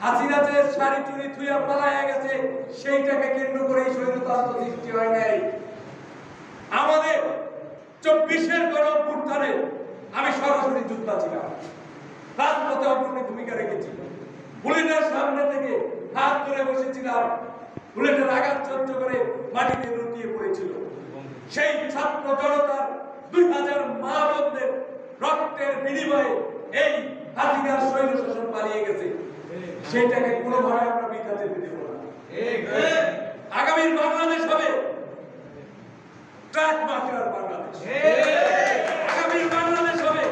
হাসিনা যে শাড়ি চুরি থুইয়া পালায়া গেছে সেইটাকে কেন্দ্র করে এই স্বৈরতন্ত্র সৃষ্টি হয় নাই। আমাদের 24-এর গণঅভ্যুত্থানে আমি সরাসরি যোদ্ধা ছিলাম, রাজপথে অগ্রণী ভূমিকা রেখেছি। বুলেটের সামনে থেকে হাত ধরে বসেছিলাম, বুলেটের আঘাত সহ্য করে মাটিতে লুটিয়ে পড়েছিল। সেই ছাত্র জনতার 2000 মা বোনদের রক্তের বিনিময়ে এই হাসিনার স্বৈর শাসন পালিয়ে গেছে। সেইটাকে কোনোভাবে আমরা বৃথা যেতে দেব না। আগামীর বাংলাদেশ হবে ট্রাক মার্কার বাংলাদেশ। আগামীর বাংলাদেশ হবে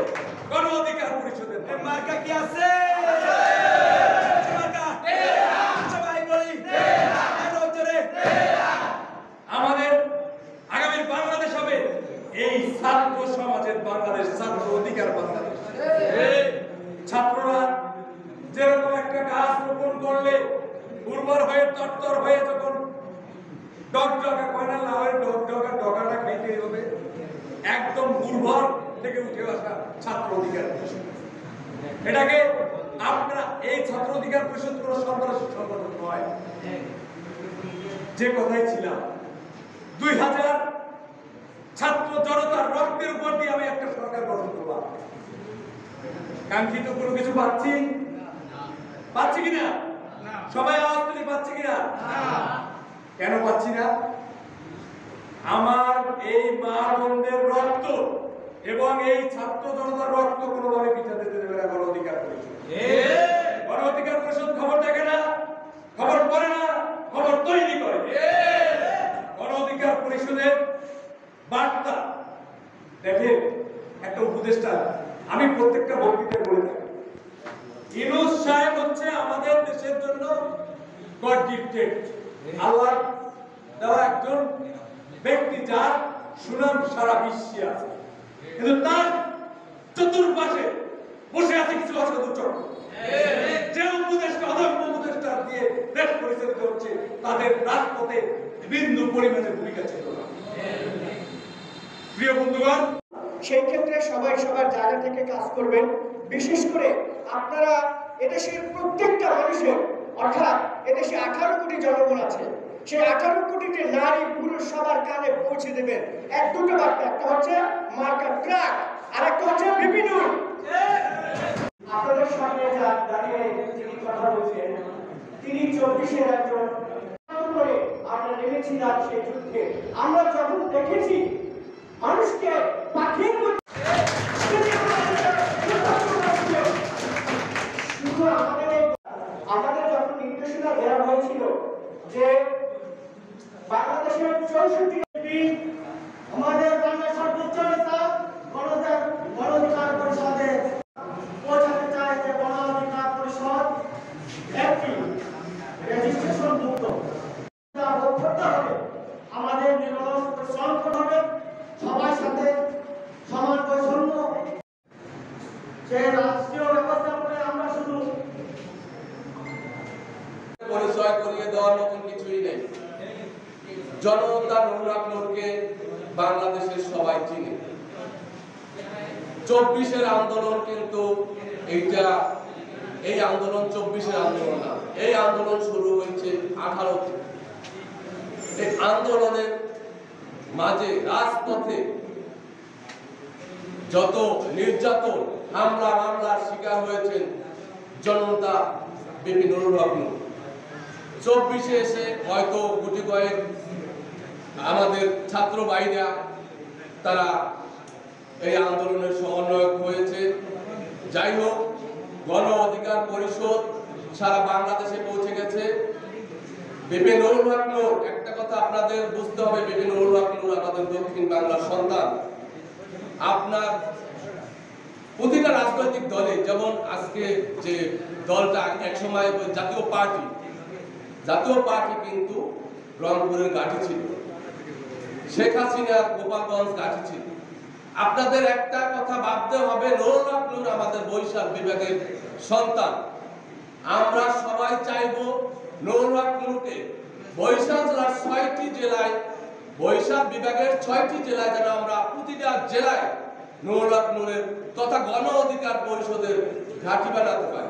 গণ অধিকার পরিষদের মার্কা। কি আছে? আমাদের আগামীর বাংলাদেশ হবে এই ছাত্র সমাজের বাংলাদেশ, ছাত্র অধিকার বাংলাদেশ। ছাত্ররা যেরকম একটা গাছ রোপণ করলে উর্বর হয়ে তরতর হয়ে যখন ডগডগা কয়না লাউয়ের ডগডগা ডগাটা খাইতে হবে, একদম উর্বর থেকে উঠে আসা ছাত্র অধিকার পরিষদ। এটাকে আপনারা এই ছাত্র অধিকার পরিষদ কোনো সন্ত্রাসী সংগঠন নয়। যে কথাই ছিলাম, 2000 ছাত্র জনতার রক্তের উপর দিয়ে আমি একটা সরকার গঠন করলাম। কাঙ্ক্ষিত কোনো কিছু পাচ্ছি কিনা? সবাই আওয়াজ তুলে পাচ্ছি কিনা? কেন পাচ্ছি না? আমার এই মা বোনদের রক্ত এবং এই ছাত্র জনতার রক্ত কোনোভাবে পিছাতে দিতে দেবে না গণ অধিকার পরিষদ। গণ অধিকার পরিষদ খবর দেখে না, খবর পড়ে না, খবর তৈরি করে। গণ অধিকার পরিষদের বার্তা দেখে একটা উপদেষ্টা, আমি প্রত্যেকটা বক্তৃতায় বলে থাকি, ইউনূস সাহেব হচ্ছে আমাদের দেশের জন্য গড গিফটেড, আল্লাহ দেওয়া একজন ব্যক্তি, যার সুনাম সারা বিশ্বে আছে। কিন্তু তার চতুর্পাশে বসে আছে কিছু অসাধু চক্র, যে উপদেষ্টা অদম্য উপদেষ্টা দিয়ে দেশ পরিচালিত হচ্ছে, তাদের রাজপথে বিন্দু পরিমাণে ভূমিকা ছিল না। প্রিয় বন্ধুগণ, সেই ক্ষেত্রে সবাই সবার জায়গা থেকে কাজ করবেন। বিশেষ করে আপনারা এদেশের প্রত্যেকটা মানুষের, অর্থাৎ এদেশে 18 কোটি জনগণ আছে, সেই 18 কোটিতে নারী পুরুষ সবার কানে পৌঁছে দেবেন এক দুটো বার্তা। একটা হচ্ছে মার্কা ট্রাক, আর একটা হচ্ছে বিপিনুর। আপনাদের সামনে দাঁড়িয়ে যিনি কথা বলছেন, তিনি 24-এর একজন করে আমরা নেমেছিলাম সেই যুদ্ধে। আমরা যখন দেখেছি মানুষকে পাখির শুধু আমাদের যখন নির্দেশনা দেওয়া হয়েছিল যে বাংলাদেশের 64 আমাদের বাংলার সর্বোচ্চ নেতা গণ অধিকার পরিষদে পৌঁছাতে চায় যে গণ অধিকার পরিষদ একটি রেজিস্ট্রেশন মুক্ত করতে হবে। আমাদের শ্রম করতে হবে, সবার সাথে সমান বৈষম্য, যে রাষ্ট্রীয় ব্যবস্থা করে আমরা শুধু পরিচয় করিয়ে দেওয়ার মতন কিছুই নেই। জনতা নুর আকনূরকে বাংলাদেশের সবাই চিনে। 24-এর আন্দোলন কিন্তু এই আন্দোলন 24-এর আন্দোলন না, এই আন্দোলন শুরু হয়েছে 18 থেকে। এই আন্দোলনের মাঝে রাজপথে যত নির্যাতন, মামলার শিকার হয়েছেন জনতা বিপিন আকনূর। 24-এ এসে হয়তো গুটি কয়েক আমাদের ছাত্র ভাইরা তারা এই আন্দোলনের সমন্বয়ক হয়েছে। যাই হোক, গণ অধিকার পরিষদ সারা বাংলাদেশে পৌঁছে গেছে। বিপিন আকনূর, একটা কথা আপনাদের বুঝতে হবে, বিপিন আকনূর আমাদের দক্ষিণ বাংলার সন্তান। আপনার প্রতিটা রাজনৈতিক দলে, যেমন আজকে যে দলটা একসময় জাতীয় পার্টি কিন্তু রংপুরের ঘাঁটি ছিল, শেখ হাসিনার গোপালগঞ্জ ঘাঁটি ছিল। আপনাদের একটা কথা ভাবতে হবে, নুর আকনূর আমাদের বরিশাল বিভাগের সন্তান। আমরা সবাই চাইবো নুর আকনূরকে বরিশাল জেলার 6টি জেলায়, বরিশাল বিভাগের 6টি জেলায় যেন আমরা প্রতিটা জেলায় নুর আকনূরের তথা গণ অধিকার পরিষদের ঘাঁটি বানাতে পারি।